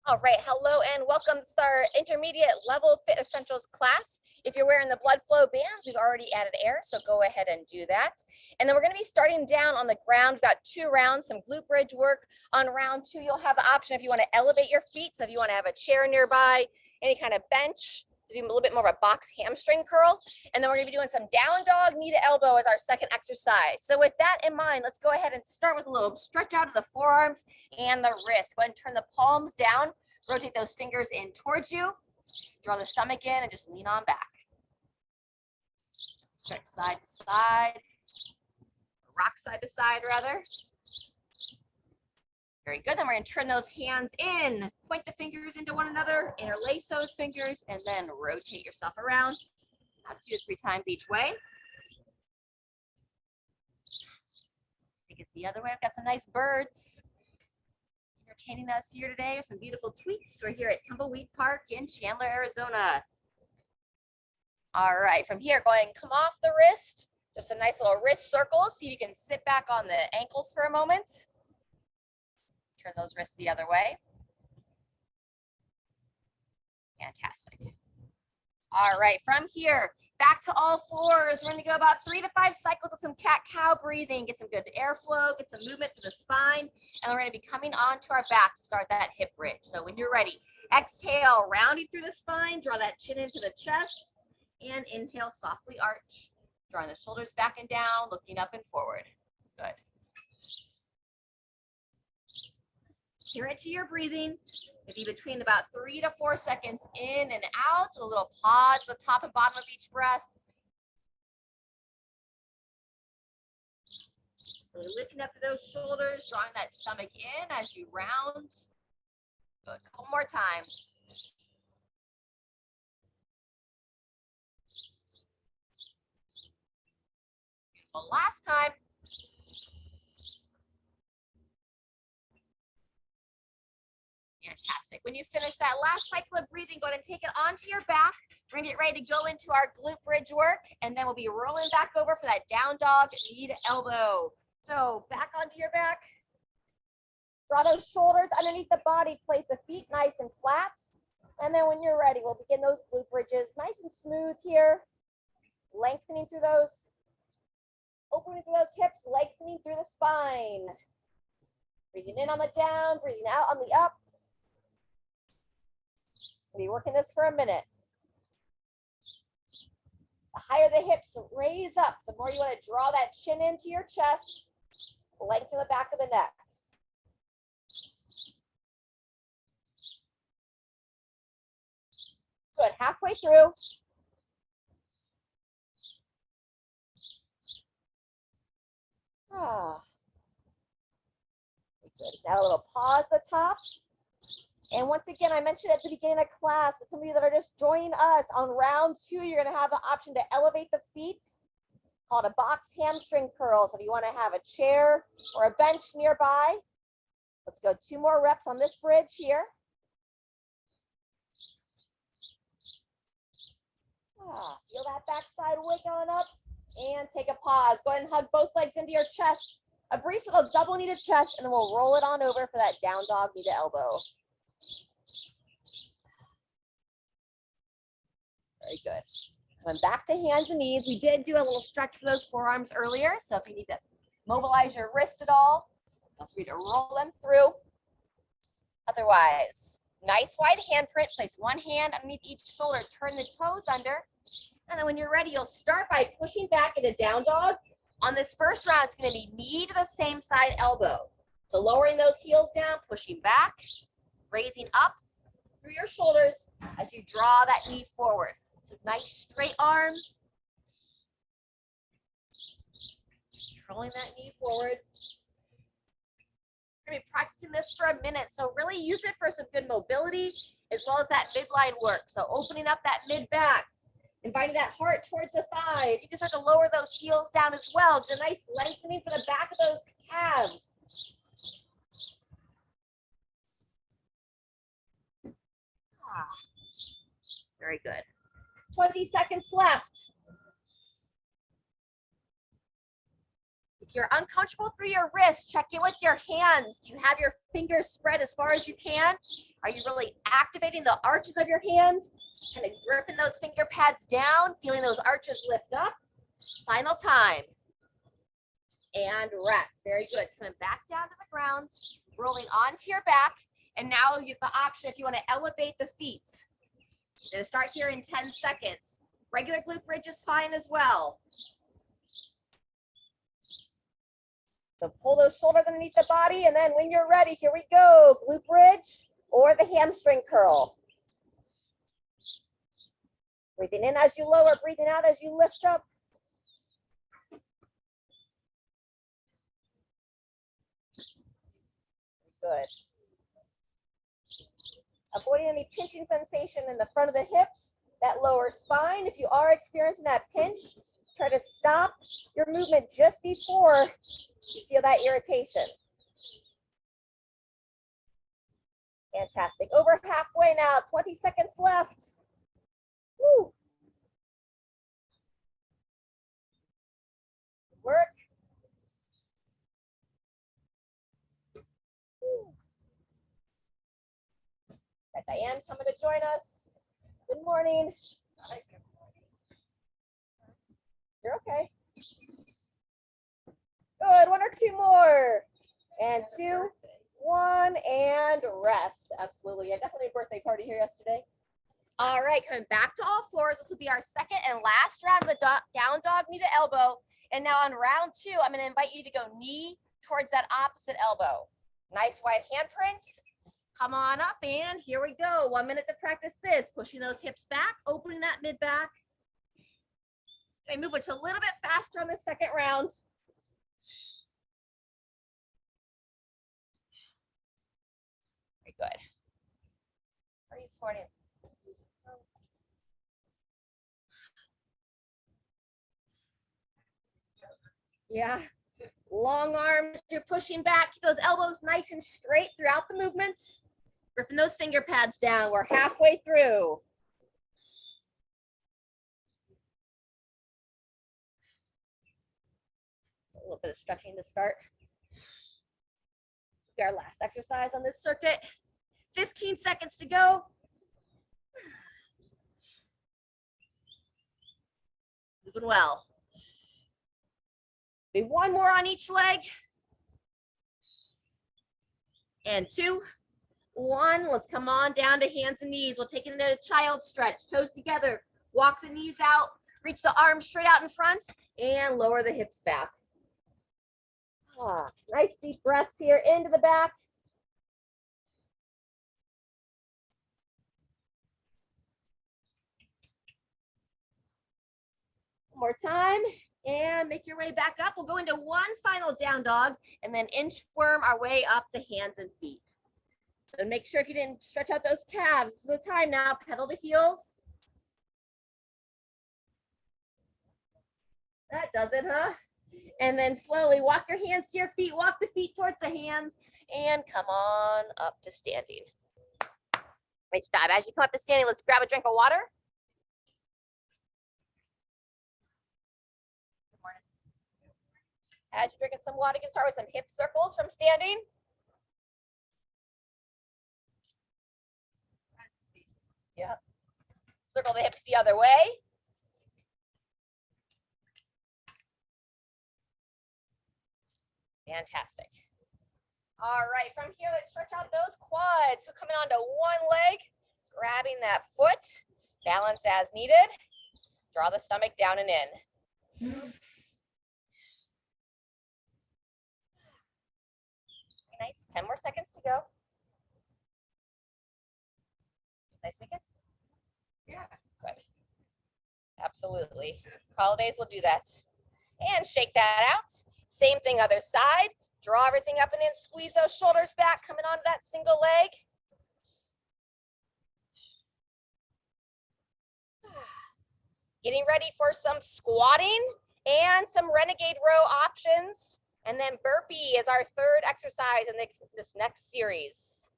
All right, hello and welcome to our intermediate level Fit Essentials class. If you're wearing the blood flow bands, we've already added air, so go ahead and do that. And then we're gonna be starting down on the ground. We've got 2 rounds, some glute bridge work. On round 2, you'll have the option if you wanna elevate your feet. So if you wanna have a chair nearby, any kind of bench, do a little bit more of a box hamstring curl. And then we're gonna be doing some down dog, knee to elbow as our second exercise. So with that in mind, let's go ahead and start with a little stretch out of the forearms and the wrists. Go ahead and turn the palms down. Rotate those fingers in towards you. Draw the stomach in and just lean on back. Stretch side to side. Rock side to side, rather. Very good. Then we're going to turn those hands in. Point the fingers into one another. Interlace those fingers. And then rotate yourself around. About 2 to 3 times each way. Take it the other way. I've got some nice birds entertaining us here today with some beautiful tweets. We're here at Tumbleweed Park in Chandler, Arizona. All right, from here, go ahead and come off the wrist. Just some nice little wrist circles. See if you can sit back on the ankles for a moment. Turn those wrists the other way. Fantastic. All right, from here, back to all fours. We're going to go about 3 to 5 cycles of some cat-cow breathing. Get some good airflow, get some movement to the spine, and we're going to be coming onto our back to start that hip bridge. So when you're ready, exhale, rounding through the spine, draw that chin into the chest, and inhale, softly arch. Drawing the shoulders back and down, looking up and forward. Good. Hear it to your breathing. Maybe between about 3 to 4 seconds in and out. A little pause at the top and bottom of each breath. Really lifting up through those shoulders, drawing that stomach in as you round. Good. A couple more times. Beautiful. Last time. Fantastic. When you finish that last cycle of breathing, go ahead and take it onto your back. We're going to get ready to go into our glute bridge work, and then we'll be rolling back over for that down dog, knee to elbow. So back onto your back. Draw those shoulders underneath the body. Place the feet nice and flat. And then when you're ready, we'll begin those glute bridges. Nice and smooth here. Lengthening through those. Opening through those hips, lengthening through the spine. Breathing in on the down, breathing out on the up. We'll be working this for a minute. The higher the hips raise up, the more you want to draw that chin into your chest, lengthen the back of the neck. Good, halfway through. Good. Now a little pause at the top. And once again, I mentioned at the beginning of class, but some of you that are just joining us, on round 2, you're going to have the option to elevate the feet, called a box hamstring curl. So if you want to have a chair or a bench nearby, let's go 2 more reps on this bridge here. Feel that backside wiggling up and take a pause. Go ahead and hug both legs into your chest. A brief little double knee to chest, and then we'll roll it on over for that down dog, knee to elbow. Very good. Then back to hands and knees. We did do a little stretch for those forearms earlier, so if you need to mobilize your wrist at all, feel free to roll them through. Otherwise, nice wide handprint. Place one hand underneath each shoulder. Turn the toes under. And then when you're ready, you'll start by pushing back into down dog. On this first round, it's going to be knee to the same side elbow. So lowering those heels down, pushing back, raising up through your shoulders as you draw that knee forward. So nice straight arms. Controlling that knee forward. We're going to be practicing this for a minute. So really use it for some good mobility as well as that midline work. So opening up that mid back. Inviting that heart towards the thighs. You can start to lower those heels down as well. Just a nice lengthening for the back of those calves. Very good. 20 seconds left. If you're uncomfortable through your wrist, check in with your hands. Do you have your fingers spread as far as you can? Are you really activating the arches of your hands? Kind of gripping those finger pads down, feeling those arches lift up. Final time. And rest. Very good. Coming back down to the ground, rolling onto your back. And now you have the option if you want to elevate the feet. You're going to start here in 10 seconds. Regular glute bridge is fine as well. So pull those shoulders underneath the body, and then when you're ready, here we go. Glute bridge or the hamstring curl. Breathing in as you lower, breathing out as you lift up. Good. Avoiding any pinching sensation in the front of the hips, that lower spine. If you are experiencing that pinch, try to stop your movement just before you feel that irritation. Fantastic. Over halfway now, 20 seconds left. Woo. Work. Got Diane coming to join us. Good morning. You're okay. Good. One or two more. And 2, 1, and rest. Absolutely. Yeah, definitely a birthday party here yesterday. All right, coming back to all fours. This will be our second and last round of the down dog, knee to elbow. And now on round 2, I'm going to invite you to go knee towards that opposite elbow. Nice wide handprints. Come on up, and here we go. 1 minute to practice this. Pushing those hips back, opening that mid back. Okay, move it a little bit faster on the second round. Very good. How are you this morning? Yeah. Long arms, you're pushing back. Keep those elbows nice and straight throughout the movements. Gripping those finger pads down. We're halfway through. So a little bit of stretching to start. This will be our last exercise on this circuit. 15 seconds to go. Moving well. Be 1 more on each leg. And 2, 1. Let's come on down to hands and knees. We'll take it into a child stretch. Toes together. Walk the knees out. Reach the arms straight out in front and lower the hips back. Nice deep breaths here into the back. One more time. And make your way back up. We'll go into 1 final down dog and then inchworm our way up to hands and feet. So make sure if you didn't stretch out those calves, this is the time now. Pedal the heels. That does it, huh? And then slowly walk your hands to your feet, walk the feet towards the hands, and come on up to standing. Great job. As you come up to standing, let's grab a drink of water. As you're drinking some water, you can start with some hip circles from standing. Yeah. Circle the hips the other way. Fantastic. All right, from here, let's stretch out those quads. So coming onto 1 leg, grabbing that foot, balance as needed. Draw the stomach down and in. Nice. 10 more seconds to go. Nice weekend? Yeah. Good. Absolutely. Holidays will do that. And shake that out. Same thing, other side. Draw everything up and in. Squeeze those shoulders back, coming onto that single leg. Getting ready for some squatting and some Renegade Row options. And then burpee is our 3rd exercise in this next series.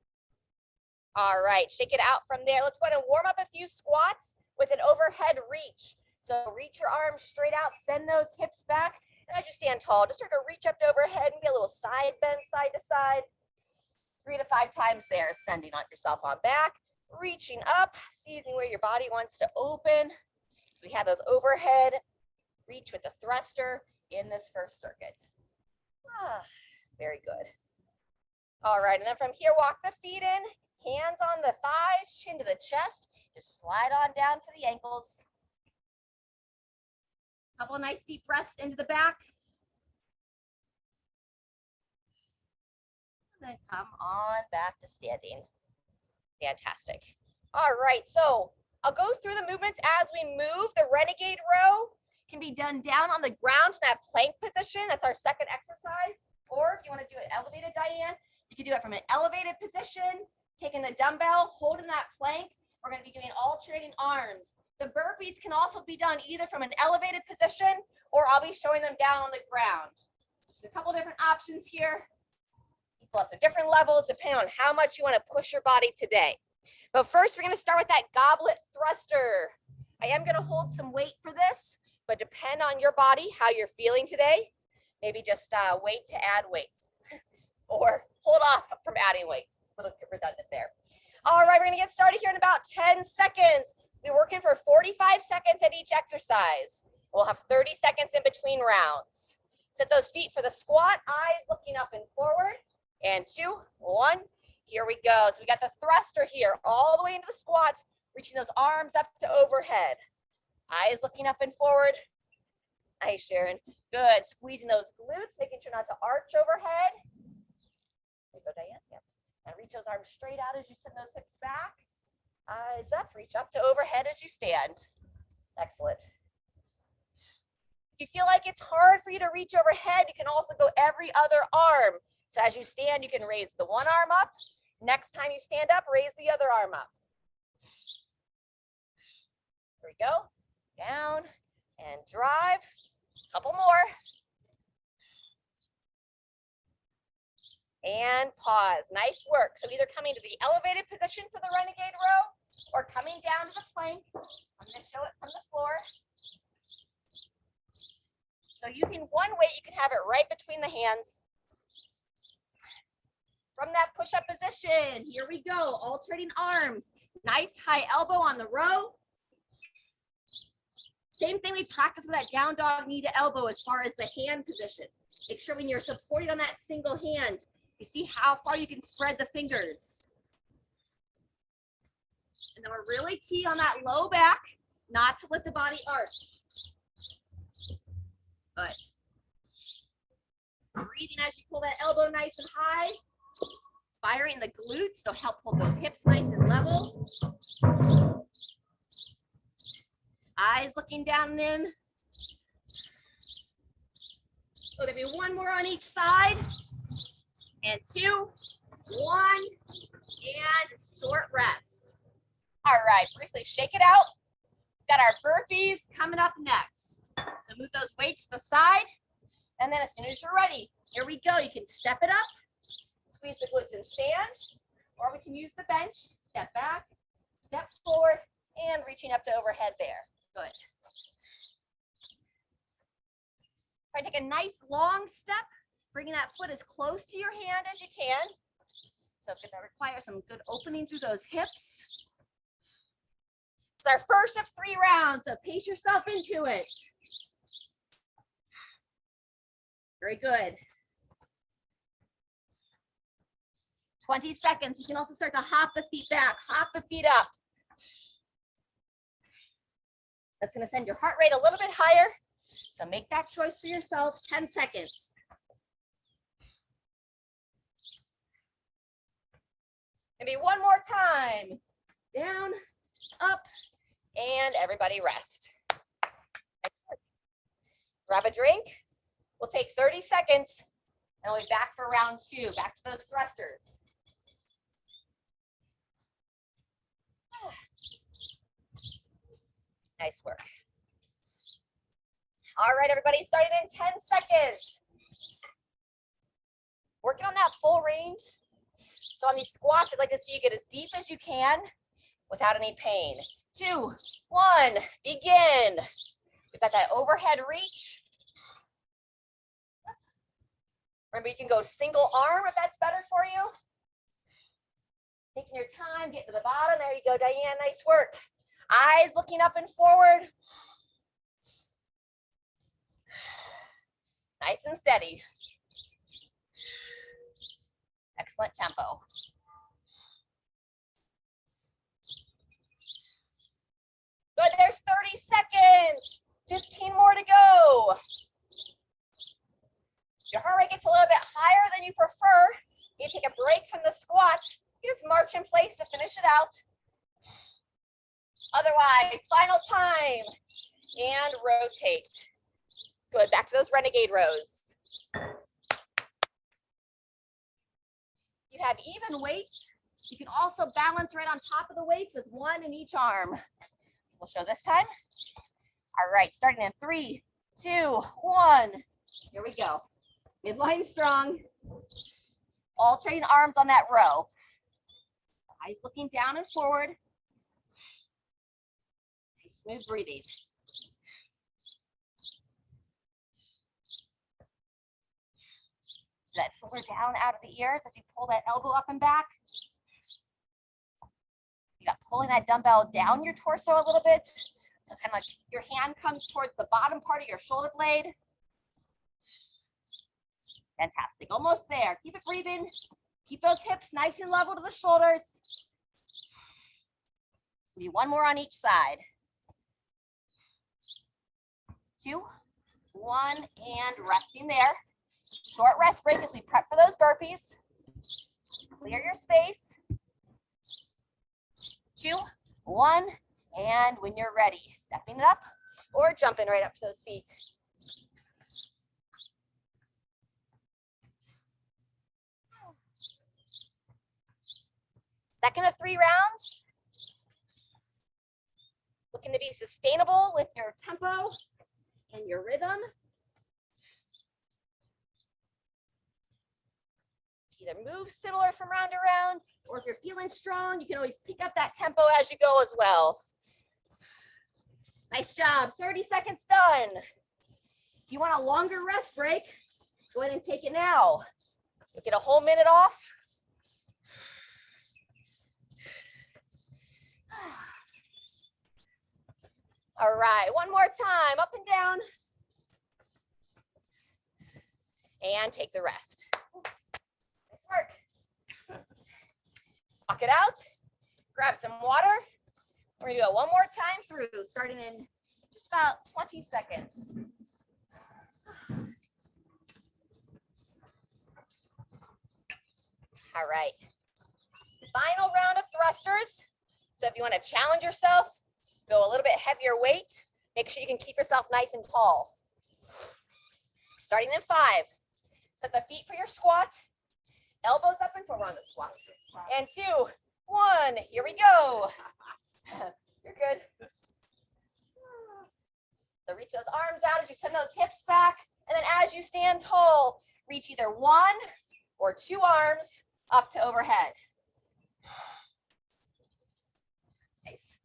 All right, shake it out from there. Let's go ahead and warm up a few squats with an overhead reach. So reach your arms straight out, send those hips back, And as you stand tall, just start to reach up to overhead and get a little side bend side to side. 3 to 5 times there, ascending on yourself on back, reaching up, seeing where your body wants to open. So we have those overhead reach with the thruster in this first circuit. Very good. All right, and then from here, walk the feet in, hands on the thighs, chin to the chest. Just slide on down for the ankles. Couple nice deep breaths into the back. And then come on back to standing. Fantastic. All right, so I'll go through the movements as we move. The Renegade Row can be done down on the ground from that plank position. That's our second exercise. Or if you want to do it elevated, Diane, you can do it from an elevated position, taking the dumbbell, holding that plank. We're going to be doing alternating arms. The burpees can also be done either from an elevated position, or I'll be showing them down on the ground. There's a couple different options here. People have some different levels depending on how much you want to push your body today. But first, we're going to start with that goblet thruster. I am going to hold some weight for this, but depend on your body, how you're feeling today. Maybe just wait to add weight or hold off from adding weight. A little redundant there. All right, we're going to get started here in about 10 seconds. We're working for 45 seconds at each exercise. We'll have 30 seconds in between rounds. Set those feet for the squat, eyes looking up and forward. And 2, 1, here we go. So we got the thruster here, all the way into the squat, reaching those arms up to overhead. Eyes looking up and forward. Nice, Sharon. Good. Squeezing those glutes, making sure not to arch overhead. There you go, Diane. Yep. And reach those arms straight out as you send those hips back. Eyes up, reach up to overhead as you stand. Excellent. If you feel like it's hard for you to reach overhead, you can also go every other arm. So as you stand, you can raise the one arm up. Next time you stand up, raise the other arm up. Here we go. Down and drive. Couple more. And pause. Nice work. So either coming to the elevated position for the Renegade Row or coming down to the plank. I'm going to show it from the floor. So using one weight, you can have it right between the hands. From that push-up position, here we go, alternating arms. Nice high elbow on the row. Same thing we practice with that down dog knee to elbow as far as the hand position. Make sure when you're supported on that single hand, you see how far you can spread the fingers. And then we're really key on that low back, not to let the body arch. Good. Breathing as you pull that elbow nice and high. Firing the glutes, so help hold those hips nice and level. Eyes looking down and in. So maybe one more on each side. And 2, 1, and short rest. All right, briefly shake it out. Got our burpees coming up next. So move those weights to the side. And then as soon as you're ready, here we go. You can step it up, squeeze the glutes and stand, or we can use the bench, step back, step forward, and reaching up to overhead there. Good. Try to take a nice long step, bringing that foot as close to your hand as you can. So it's going to require some good opening through those hips. It's our first of 3 rounds, so pace yourself into it. Very good. 20 seconds. You can also start to hop the feet back, hop the feet up. That's going to send your heart rate a little bit higher. So make that choice for yourself. 10 seconds. Maybe one more time. Down, up, and everybody rest. Grab a drink. We'll take 30 seconds and we'll be back for round 2. Back to those thrusters. Nice work. All right, everybody, starting in 10 seconds. Working on that full range. So on these squats, I'd like to see you get as deep as you can without any pain. 2, 1, begin. We've got that overhead reach. Remember, you can go single arm if that's better for you. Taking your time, get to the bottom. There you go, Diane, nice work. Eyes looking up and forward. Nice and steady. Excellent tempo. Good, there's 30 seconds. 15 more to go. If your heart rate gets a little bit higher than you prefer, you take a break from the squats. You just march in place to finish it out. Otherwise, final time. And rotate. Good, back to those Renegade Rows. You have even weights. You can also balance right on top of the weights with one in each arm. So we'll show this time. All right, starting in 3, 2, 1. Here we go. Midline strong. Alternating arms on that row. Eyes looking down and forward. Nice, smooth breathing. That shoulder down out of the ears as you pull that elbow up and back. You got pulling that dumbbell down your torso a little bit. So kind of like your hand comes towards the bottom part of your shoulder blade. Fantastic, almost there. Keep it breathing. Keep those hips nice and level to the shoulders. Maybe one more on each side. 2, 1, and resting there. Short rest break as we prep for those burpees. Just clear your space. 2, 1, and when you're ready, stepping it up or jumping right up to those feet. Second of 3 rounds. Looking to be sustainable with your tempo and your rhythm. Either move similar from round to round, or if you're feeling strong, you can always pick up that tempo as you go as well. Nice job, 30 seconds done. If you want a longer rest break, go ahead and take it now. You'll get a whole minute off. All right, one more time, up and down. And take the rest. Nice work. Walk it out, grab some water. We're gonna do it one more time through, starting in just about 20 seconds. All right, final round of thrusters. So if you want to challenge yourself, go a little bit heavier weight. Make sure you can keep yourself nice and tall. Starting in 5. Set the feet for your squat. Elbows up and forward on the squat. And 2, 1. Here we go. You're good. So reach those arms out as you send those hips back. And then as you stand tall, reach either 1 or 2 arms up to overhead. Nice.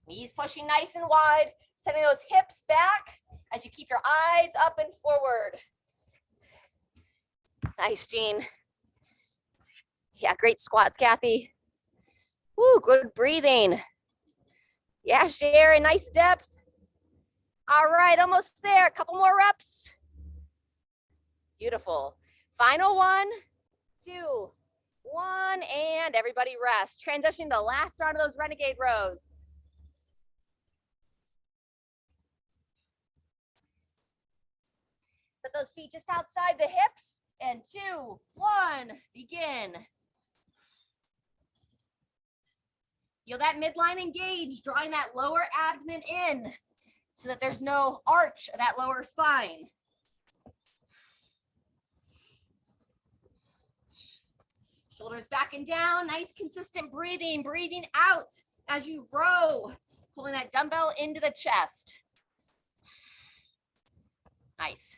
Knees pushing nice and wide, sending those hips back as you keep your eyes up and forward. Nice, Jean. Yeah, great squats, Kathy. Woo, good breathing. Yeah, Sharon, nice depth. All right, almost there. A couple more reps. Beautiful. Final 1, 2, 1, and everybody rest. Transitioning to the last round of those Renegade Rows. Set those feet just outside the hips. And 2, 1, begin. Feel that midline engage, drawing that lower abdomen in so that there's no arch of that lower spine. Shoulders back and down, nice consistent breathing, breathing out as you row, pulling that dumbbell into the chest. Nice.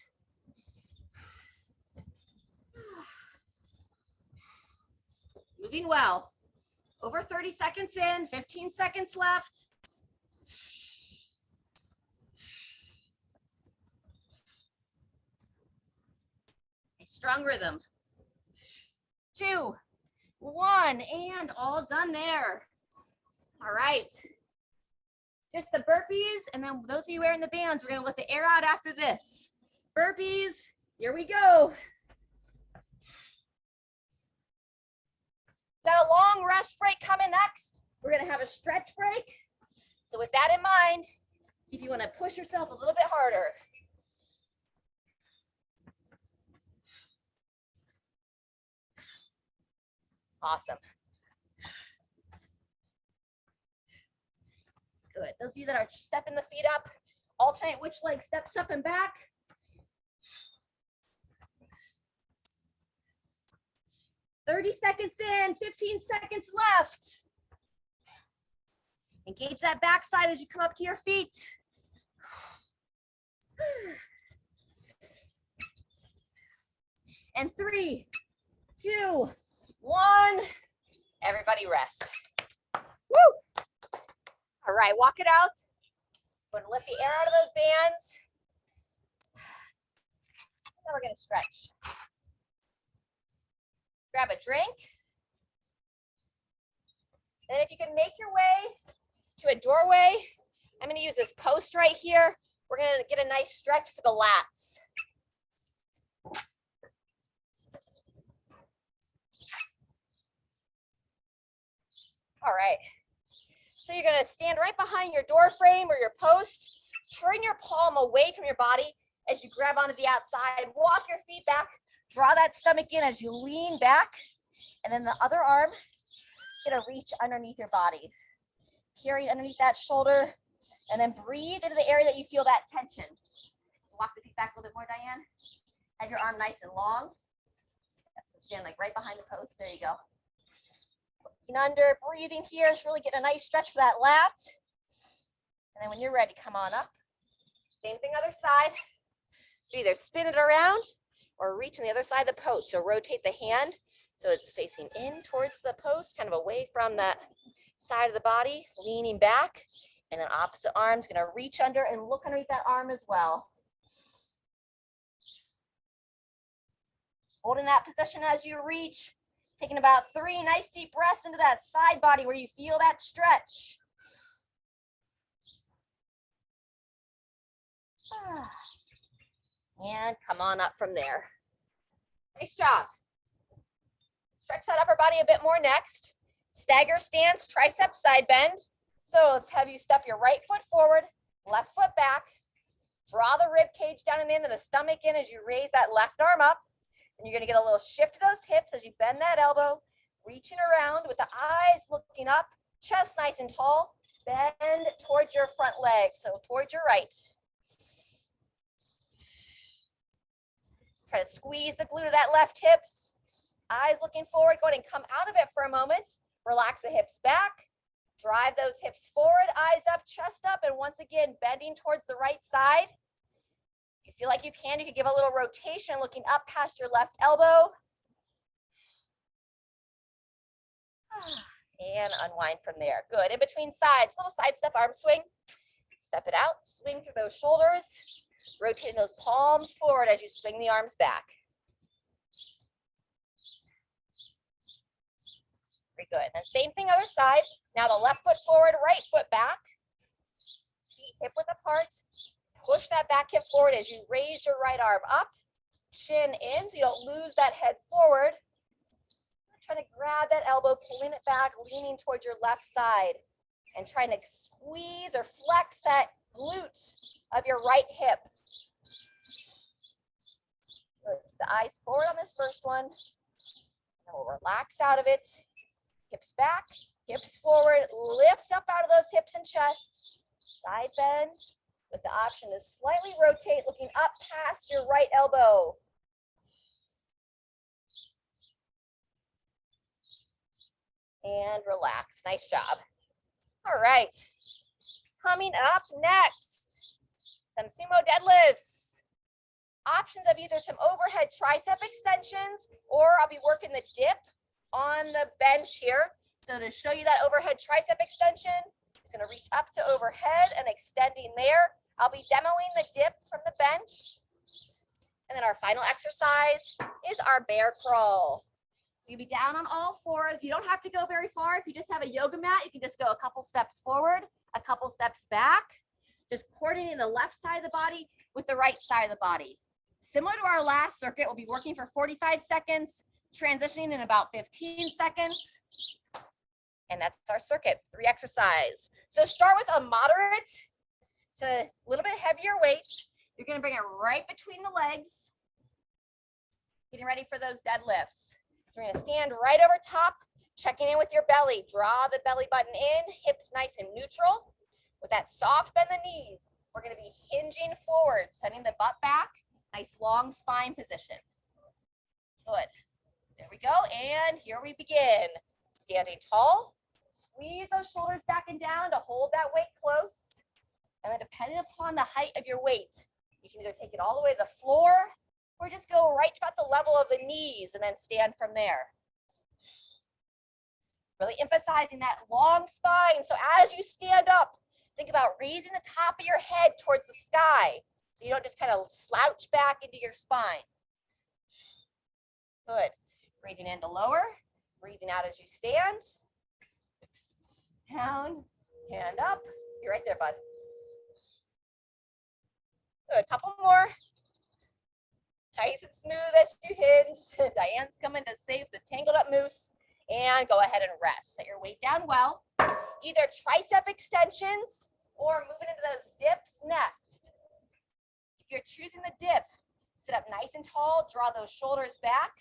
Moving well. Over 30 seconds in, 15 seconds left. strong rhythm. 2, 1, and all done there. All right. Just the burpees, and then those of you wearing the bands, we're gonna let the air out after this. Burpees, here we go. Got a long rest break coming next. We're gonna have a stretch break. So with that in mind, see if you wanna push yourself a little bit harder. Awesome. Good. Those of you that are stepping the feet up, alternate which leg steps up and back. "30 seconds in, 15 seconds left. Engage that backside as you come up to your feet. And 3, 2, 1. Everybody rest. Woo! All right, walk it out. We're gonna let the air out of those bands. Now we're gonna stretch. Grab a drink. And if you can make your way to a doorway, I'm gonna use this post right here. We're gonna get a nice stretch for the lats. All right. So you're gonna stand right behind your door frame or your post. Turn your palm away from your body as you grab onto the outside. Walk your feet back. Draw that stomach in as you lean back. And then the other arm is gonna reach underneath your body. Carry underneath that shoulder. And then breathe into the area that you feel that tension. So walk the feet back a little bit more, Diane. Have your arm nice and long. So stand like right behind the post. There you go. Looking under, breathing here. Just really getting a nice stretch for that lat. And then when you're ready, come on up. Same thing other side. So either spin it around or reach on the other side of the post. So rotate the hand so it's facing in towards the post, kind of away from that side of the body, leaning back. And then opposite arm's gonna reach under and look underneath that arm as well. Holding that position as you reach. Taking about 3 nice deep breaths into that side body where you feel that stretch. And come on up from there. Nice job. Stretch that upper body a bit more next. Stagger stance, tricep side bend. So let's have you step your right foot forward, left foot back. Draw the rib cage down and into the stomach in as you raise that left arm up. And you're gonna get a little shift to those hips as you bend that elbow, reaching around with the eyes looking up, chest nice and tall, bend towards your front leg, so towards your right. Try to squeeze the glute of that left hip, eyes looking forward, go ahead and come out of it for a moment, relax the hips back, drive those hips forward, eyes up, chest up, and once again, bending towards the right side. If you feel like you can give a little rotation looking up past your left elbow. And unwind from there. Good. In between sides, little side step arm swing. Step it out, swing through those shoulders, rotating those palms forward as you swing the arms back. Very good. And same thing other side. Now the left foot forward, right foot back. Feet hip width apart. Push that back hip forward as you raise your right arm up, chin in so you don't lose that head forward. Trying to grab that elbow, pulling it back, leaning towards your left side, and trying to squeeze or flex that glute of your right hip. Good. The eyes forward on this first one. And we'll relax out of it. Hips back, hips forward, lift up out of those hips and chest. Side bend. With the option to slightly rotate, looking up past your right elbow. And relax. Nice job. All right. Coming up next, some sumo deadlifts. Options of either some overhead tricep extensions, or I'll be working the dip on the bench here. So to show you that overhead tricep extension, just going to reach up to overhead and extending there. I'll be demoing the dip from the bench. And then our final exercise is our bear crawl. So you'll be down on all fours. You don't have to go very far. If you just have a yoga mat, you can just go a couple steps forward, a couple steps back, just coordinating the left side of the body with the right side of the body. Similar to our last circuit, we'll be working for 45 seconds, transitioning in about 15 seconds. And that's our circuit, 3 exercises. So start with a moderate to a little bit heavier weight. You're gonna bring it right between the legs. Getting ready for those deadlifts. So we're gonna stand right over top, checking in with your belly. Draw the belly button in, hips nice and neutral. With that soft bend the knees, we're gonna be hinging forward, sending the butt back. Nice long spine position. Good. There we go. And here we begin. Standing tall. Squeeze those shoulders back and down to hold that weight close. And then depending upon the height of your weight, you can either take it all the way to the floor or just go right to about the level of the knees and then stand from there. Really emphasizing that long spine. So as you stand up, think about raising the top of your head towards the sky. So you don't just kind of slouch back into your spine. Good. Breathing in to lower, breathing out as you stand. Down, hand up. You're right there, bud. Good, couple more. Nice and smooth as you hinge. Diane's coming to save the tangled up moose. And go ahead and rest. Set your weight down well. Either tricep extensions or moving into those dips next. If you're choosing the dip, sit up nice and tall. Draw those shoulders back.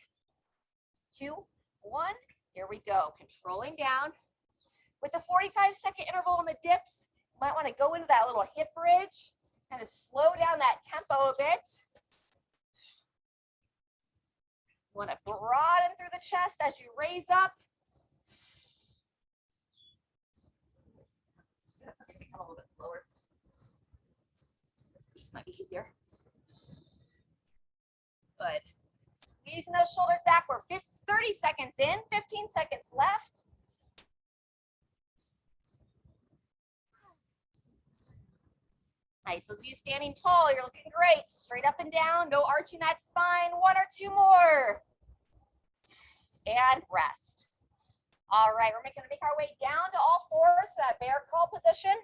2, 1. Here we go. Controlling down. With the 45-second interval on the dips, you might want to go into that little hip bridge. Kind of slow down that tempo a bit. You want to broaden through the chest as you raise up. Become a little bit lower. Let's see, might be easier. Good. Squeezing those shoulders back. We're 30 seconds in, 15 seconds left. Nice. Those of you standing tall, you're looking great. Straight up and down. No arching that spine. 1 or 2 more. And rest. All right. We're going to make our way down to all fours for that bear crawl position.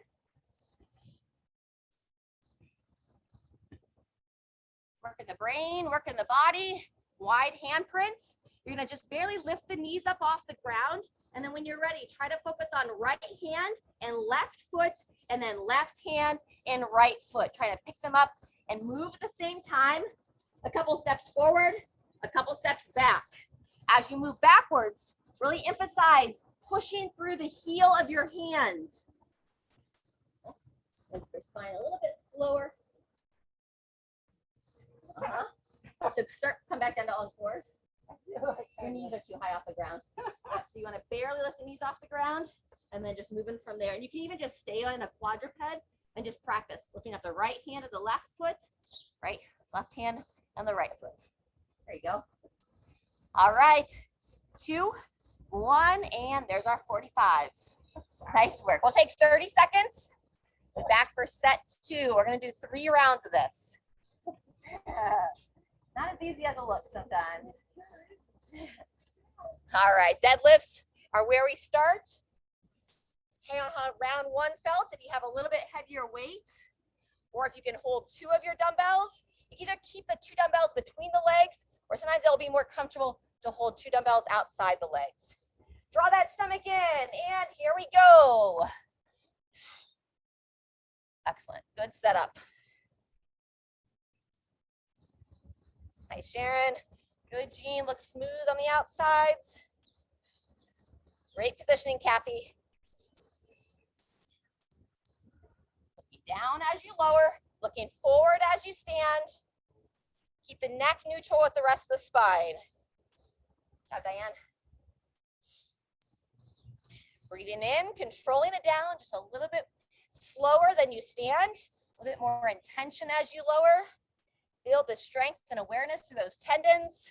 Working the brain, working the body. Wide handprints. You're going to just barely lift the knees up off the ground. And then when you're ready, try to focus on right hand and left foot, and then left hand and right foot. Try to pick them up and move at the same time. A couple steps forward, a couple steps back. As you move backwards, really emphasize pushing through the heel of your hands. Make your spine a little bit lower. So come back down to all fours. Your knees are too high off the ground. So you want to barely lift the knees off the ground and then just moving from there. And you can even just stay on a quadruped and just practice lifting up the right hand of the left foot, right, left hand and the right foot. There you go. All right, 2, 1, and there's our 45. Nice work. We'll take 30 seconds. We're back for set 2. We're going to do 3 rounds of this. Not as easy as it looks sometimes. All right, deadlifts are where we start. Depending on how round 1 felt, if you have a little bit heavier weight, or if you can hold 2 of your dumbbells, you can either keep the 2 dumbbells between the legs, or sometimes it'll be more comfortable to hold 2 dumbbells outside the legs. Draw that stomach in, and here we go. Excellent, good setup. Nice, Sharon. Good, Jean. Looks smooth on the outsides. Great positioning, Kathy. Looking down as you lower. Looking forward as you stand. Keep the neck neutral with the rest of the spine. Good job, Diane. Breathing in, controlling it down just a little bit slower than you stand. A little bit more intention as you lower. Feel the strength and awareness through those tendons.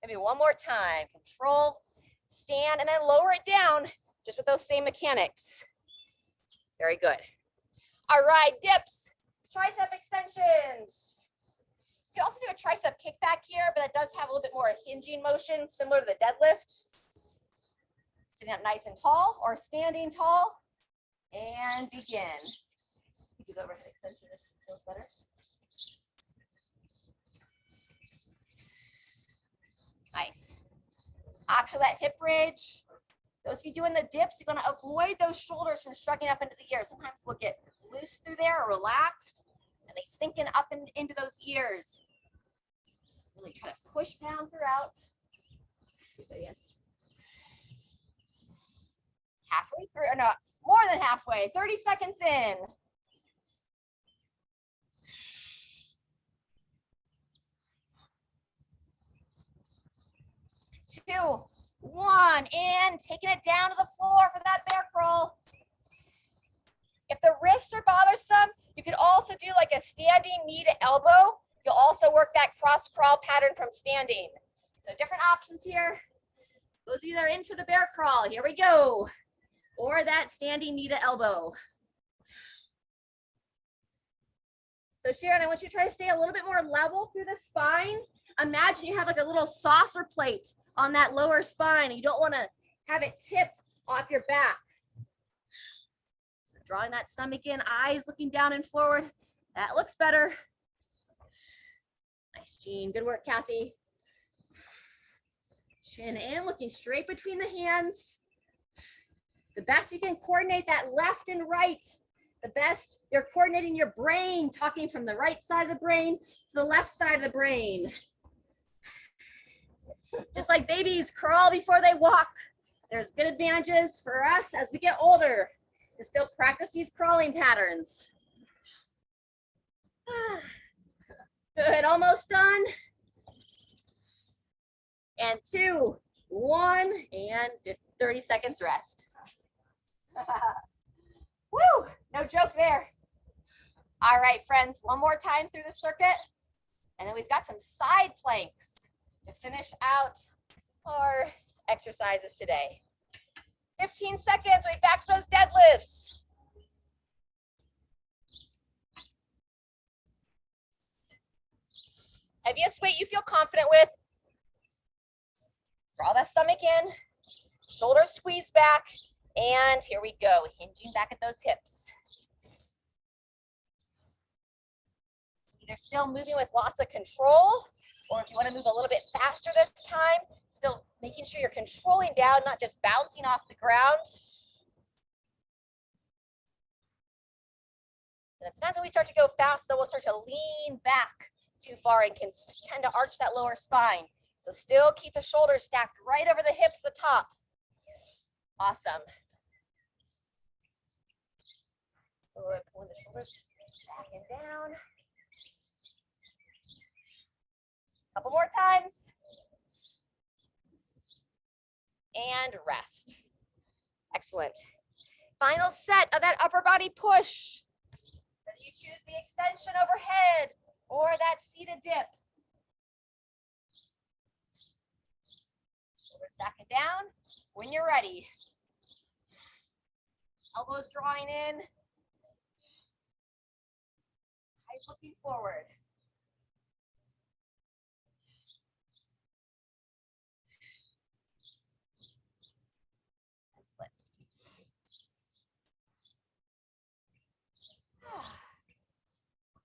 Maybe one more time. Control, stand, and then lower it down just with those same mechanics. Very good. All right, dips, tricep extensions. You can also do a tricep kickback here, but that does have a little bit more hinging motion, similar to the deadlift. Sitting up nice and tall or standing tall, and begin. You do overhead extension if it feels better. Nice. Option that hip bridge. Those of you doing the dips, you're going to avoid those shoulders from shrugging up into the ears. Sometimes we'll get loose through there or relaxed, and they sink in up into those ears. Really try to push down throughout. Halfway through, or no, more than halfway, 30 seconds in. 2, 1, and taking it down to the floor for that bear crawl. If the wrists are bothersome, you could also do like a standing knee to elbow. You'll also work that cross crawl pattern from standing. So different options here. Those of you that are in for the bear crawl, here we go. Or that standing knee to elbow. So Sharon, I want you to try to stay a little bit more level through the spine. Imagine you have like a little saucer plate on that lower spine, and you don't want to have it tip off your back. So drawing that stomach in, eyes looking down and forward. That looks better. Nice, Jean. Good work, Kathy. Chin in, looking straight between the hands. The best you can coordinate that left and right. The best you're coordinating your brain, talking from the right side of the brain to the left side of the brain. Just like babies crawl before they walk. There's good advantages for us as we get older to still practice these crawling patterns. Good, almost done. And 2, 1, and 30 seconds rest. Woo, no joke there. All right, friends, one more time through the circuit. And then we've got some side planks to finish out our exercises today. 15 seconds, we'll be back to those deadlifts. Heaviest weight you feel confident with. Draw that stomach in, shoulders squeeze back, and here we go, hinging back at those hips. Either still moving with lots of control, or if you want to move a little bit faster this time, still making sure you're controlling down, not just bouncing off the ground. And sometimes when we start to go fast, though, we'll start to lean back too far and can tend to arch that lower spine. So still keep the shoulders stacked right over the hips, the top. Awesome. Pulling the shoulders back and down. Couple more times. And rest. Excellent. Final set of that upper body push. Whether you choose the extension overhead or that seated dip. Shoulders back and down when you're ready. Elbows drawing in. Eyes looking forward. Excellent.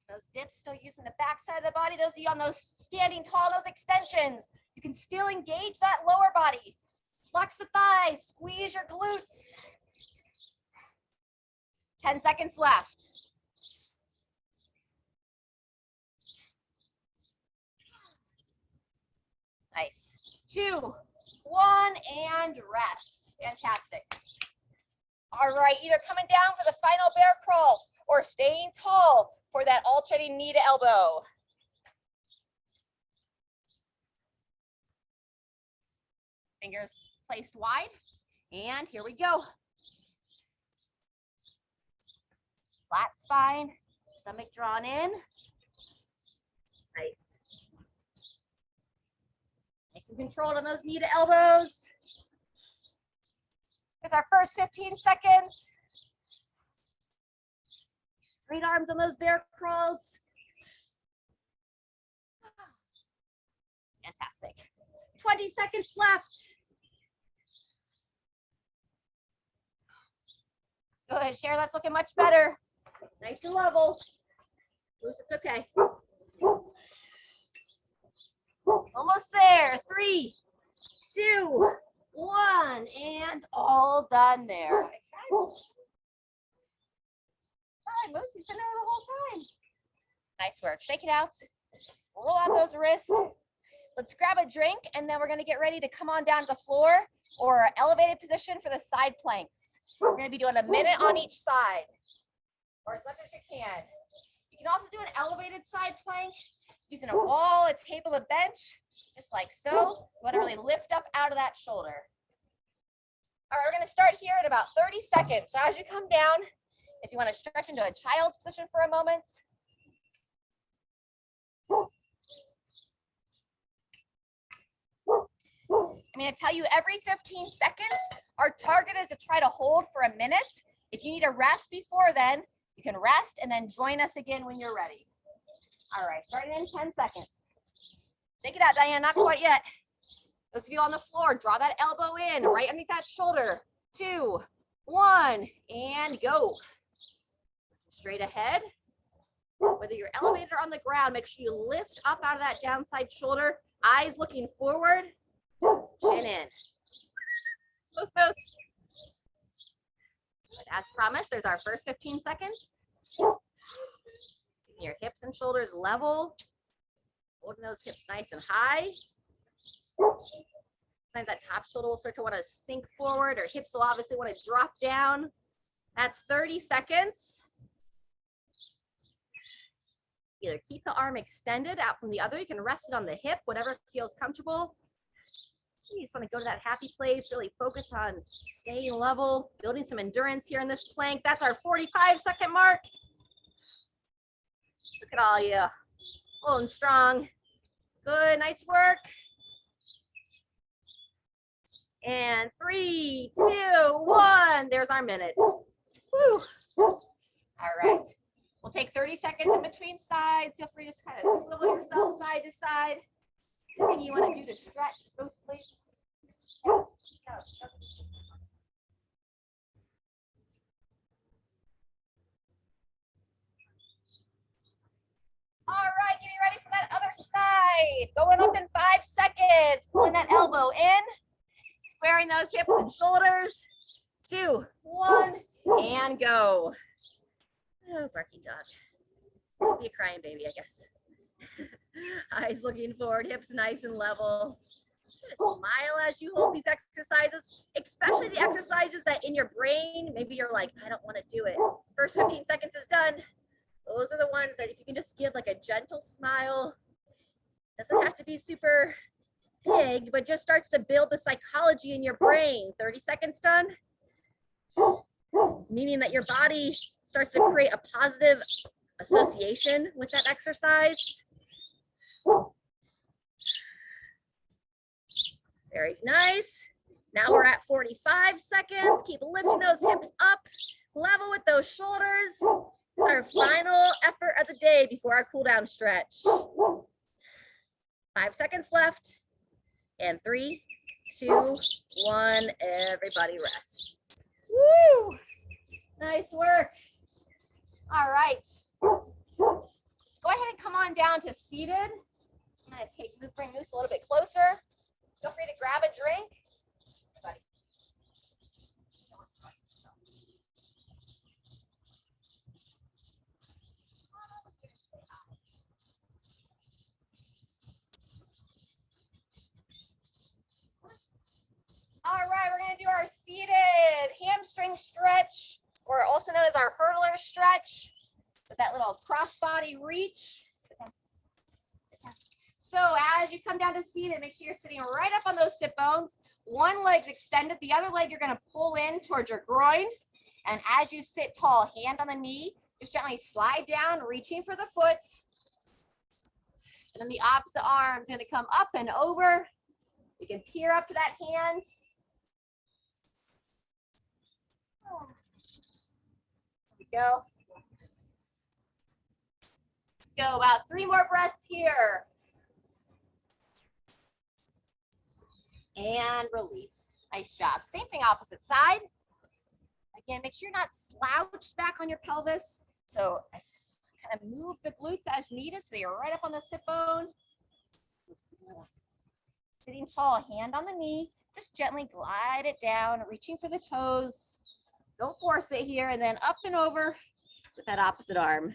Those dips still using the back side of the body. Those of you on those standing tall, those extensions, you can still engage that lower body. Flex the thighs, squeeze your glutes. 10 seconds left. Nice. 2, 1, and rest. Fantastic. All right, either coming down for the final bear crawl or staying tall for that alternating knee to elbow. Fingers placed wide, and here we go. Flat spine, stomach drawn in. Nice. Nice and controlled on those knee to elbows. Here's our first 15 seconds. Straight arms on those bear crawls. Fantastic. 20 seconds left. Go ahead, Cher. That's looking much better. Nice and level. Bruce, it's okay. Almost there. 3, 2, 1, and all done there. Hi, Moose, he's been there the whole time. Nice work. Shake it out. Roll out those wrists. Let's grab a drink, and then we're going to get ready to come on down to the floor or elevated position for the side planks. We're going to be doing a minute on each side, or as much as you can. You can also do an elevated side plank using a wall, a table, a bench, just like so. You want to really lift up out of that shoulder. All right, we're going to start here at about 30 seconds. So as you come down, if you want to stretch into a child's position for a moment. I'm going to tell you every 15 seconds, our target is to try to hold for a minute. If you need a rest before then, you can rest and then join us again when you're ready. All right, starting in 10 seconds. Shake it out, Diane, not quite yet. Those of you on the floor, draw that elbow in, right underneath that shoulder. 2, 1, and go. Straight ahead. Whether you're elevated or on the ground, make sure you lift up out of that downside shoulder, eyes looking forward. Chin in. Close, close. As promised, there's our first 15 seconds. Keeping your hips and shoulders level. Holding those hips nice and high. Sometimes that top shoulder will start to want to sink forward, or hips will obviously want to drop down. That's 30 seconds. Either keep the arm extended out from the other. You can rest it on the hip, whatever feels comfortable. You just want to go to that happy place, really focused on staying level, building some endurance here in this plank. That's our 45-second mark. Look at all you, full and strong. Good, nice work. And 3, 2, 1, there's our minute. Whew. All right, we'll take 30 seconds in between sides. Feel free to just kind of swivel yourself side to side. Anything you want to do to stretch, boost, please. All right, getting ready for that other side. Going up in 5 seconds. Pulling that elbow in. Squaring those hips and shoulders. 2, 1, and go. Oh, barking dog. Be a crying baby, I guess. Eyes looking forward, hips nice and level. Smile as you hold these exercises, especially the exercises that in your brain, maybe you're like, I don't want to do it. First 15 seconds is done. Those are the ones that if you can just give like a gentle smile, doesn't have to be super big, but just starts to build the psychology in your brain. 30 seconds done, meaning that your body starts to create a positive association with that exercise. Very nice. Now we're at 45 seconds. Keep lifting those hips up, level with those shoulders. It's our final effort of the day before our cool down stretch. 5 seconds left. And 3, 2, 1, everybody rest. Woo! Nice work. All right. Let's go ahead and come on down to seated. I'm gonna bring Moose a little bit closer. Feel free to grab a drink. All right, we're going to do our seated hamstring stretch, or also known as our hurdler stretch, with that little cross-body reach. So as you come down to seated, make sure you're sitting right up on those sit bones. One leg's extended, the other leg you're going to pull in towards your groin. And as you sit tall, hand on the knee, just gently slide down, reaching for the foot. And then the opposite arm's going to come up and over. You can peer up to that hand. There we go. Let's go about 3 more breaths here. and release. Nice job. Same thing, opposite side. Again, make sure you're not slouched back on your pelvis. So kind of move the glutes as needed so you're right up on the sit bone. Sitting tall, hand on the knee. Just gently glide it down, reaching for the toes. Don't force it here, and then up and over with that opposite arm.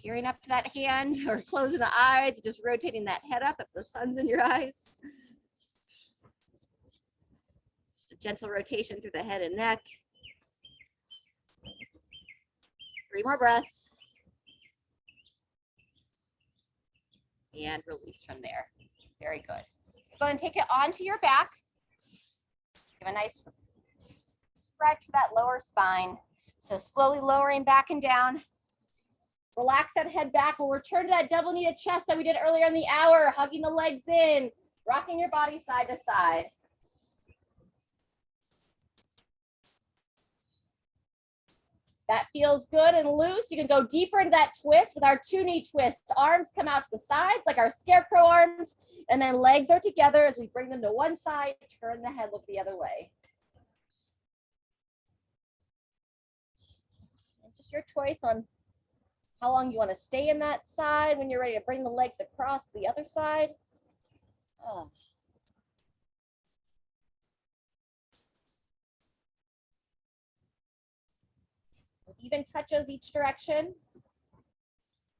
Peering up to that hand or closing the eyes, just rotating that head up if the sun's in your eyes. Just a gentle rotation through the head and neck. 3 more breaths. And release from there. Very good. Go and take it onto your back. Give a nice stretch for that lower spine. So slowly lowering back and down. Relax that head back. We'll return to that double kneaded chest that we did earlier in the hour, hugging the legs in, rocking your body side to side. That feels good and loose. You can go deeper into that twist with our 2-knee twist. Arms come out to the sides like our scarecrow arms, and then legs are together as we bring them to one side, turn the head, look the other way. And just your choice on how long you want to stay in that side when you're ready to bring the legs across to the other side. Oh. Even touches each direction.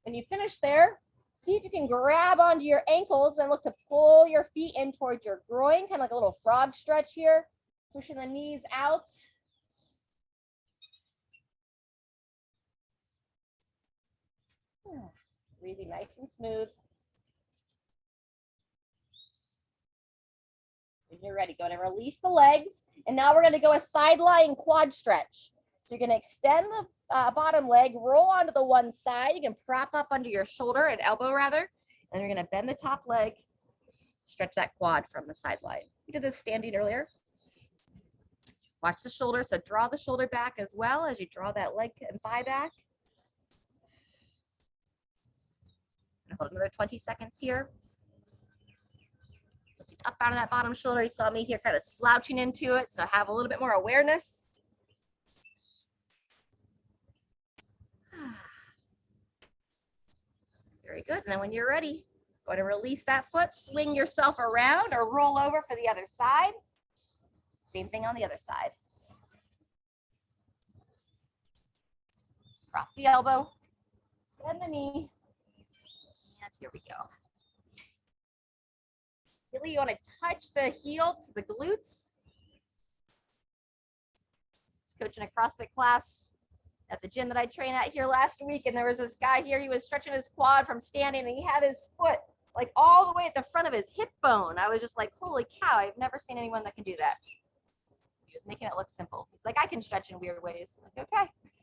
When you finish there, see if you can grab onto your ankles, then look to pull your feet in towards your groin, kind of like a little frog stretch here, pushing the knees out. Breathing nice and smooth. When you're ready, go to release the legs. And now we're going to go a side lying quad stretch. So you're going to extend the bottom leg, roll onto the one side. You can prop up under your shoulder and elbow rather. And you're going to bend the top leg, stretch that quad from the sideline. We did this standing earlier. Watch the shoulder. So draw the shoulder back as well as you draw that leg and thigh back. And hold another 20 seconds here. Up out of that bottom shoulder. You saw me here kind of slouching into it. So have a little bit more awareness. Very good. And then when you're ready, go ahead and release that foot, swing yourself around or roll over for the other side. Same thing on the other side. Drop the elbow, bend the knee, and here we go. Really, you want to touch the heel to the glutes. I was coaching a CrossFit class at the gym that I trained at here last week, and there was this guy here, he was stretching his quad from standing, and he had his foot like all the way at the front of his hip bone. I was just like, holy cow, I've never seen anyone that can do that. He was making it look simple. He's like, I can stretch in weird ways. I'm like,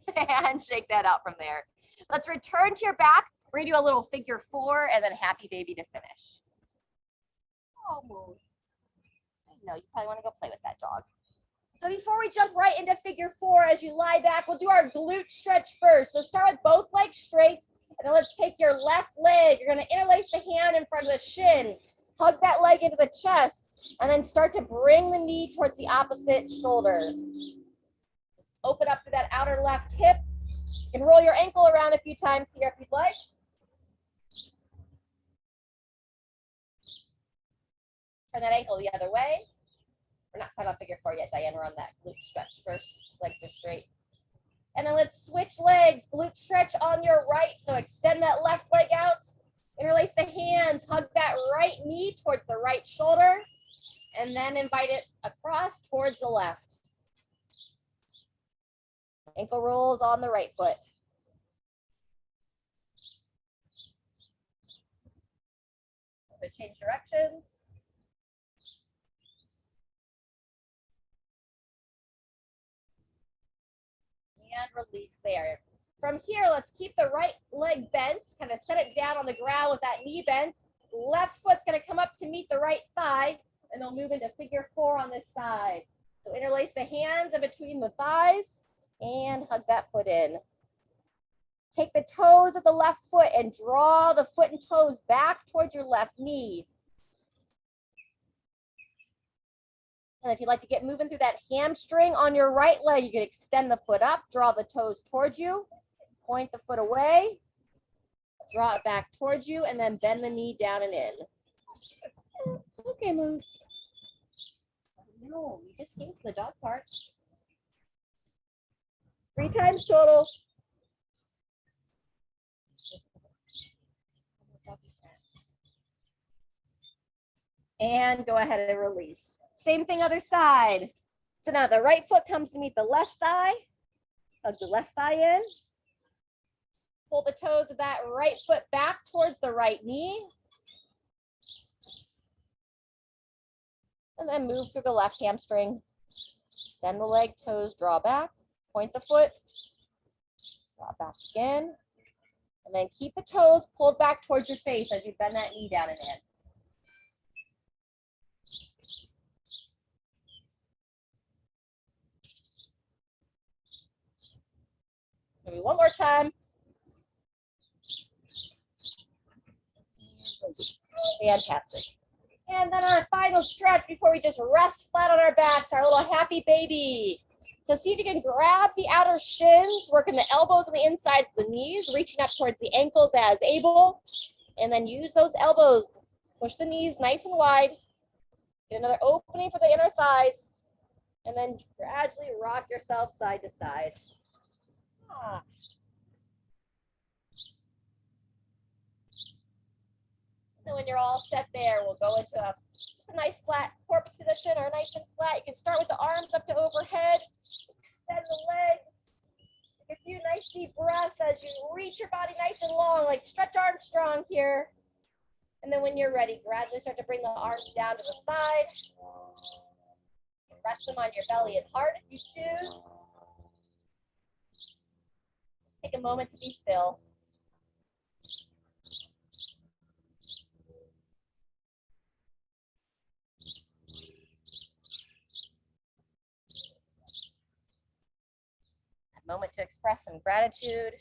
okay, and shake that out from there. Let's return to your back. We're gonna do a little figure 4 and then happy baby to finish. Almost. I know, you probably want to go play with that dog. So before we jump right into figure 4, as you lie back, we'll do our glute stretch first. So start with both legs straight, and then let's take your left leg. You're going to interlace the hand in front of the shin, hug that leg into the chest, and then start to bring the knee towards the opposite shoulder. Just open up to that outer left hip. You can roll your ankle around a few times here if you'd like. Turn that ankle the other way. We're not quite on figure 4 yet, Diane. We're on that glute stretch first. Legs are straight. And then let's switch legs. Glute stretch on your right. So extend that left leg out. Interlace the hands. Hug that right knee towards the right shoulder. And then invite it across towards the left. Ankle rolls on the right foot. Change directions. And release there. From here, let's keep the right leg bent, kind of set it down on the ground with that knee bent. Left foot's going to come up to meet the right thigh, and they'll move into figure 4 on this side. So interlace the hands in between the thighs and hug that foot in. Take the toes of the left foot and draw the foot and toes back towards your left knee. And if you'd like to get moving through that hamstring on your right leg, you can extend the foot up, draw the toes towards you, point the foot away, draw it back towards you, and then bend the knee down and in. It's okay, Moose. No, you just came to the dog part. 3 times total. And go ahead and release. Same thing other side. So now the right foot comes to meet the left thigh. Hug the left thigh in. Pull the toes of that right foot back towards the right knee. And then move through the left hamstring. Extend the leg, toes, draw back. Point the foot. Draw back again. And then keep the toes pulled back towards your face as you bend that knee down and in. Maybe one more time. Fantastic. And then our final stretch before we just rest flat on our backs, our little happy baby. So see if you can grab the outer shins, working the elbows on the insides of the knees, reaching up towards the ankles as able. And then use those elbows. Push the knees nice and wide. Get another opening for the inner thighs. And then gradually rock yourself side to side. And when you're all set there, we'll go into just a nice flat corpse position or nice and flat. You can start with the arms up to overhead. Extend the legs. Take a few nice deep breaths as you reach your body nice and long, like Stretch Armstrong here. And then when you're ready, gradually start to bring the arms down to the side. Rest them on your belly and heart if you choose. Take a moment to be still. A moment to express some gratitude.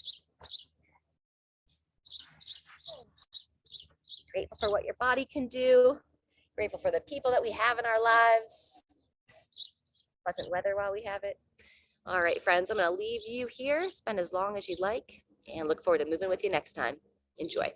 Grateful for what your body can do. Grateful for the people that we have in our lives. Pleasant weather while we have it. All right, friends, I'm going to leave you here. Spend as long as you'd like and look forward to moving with you next time. Enjoy.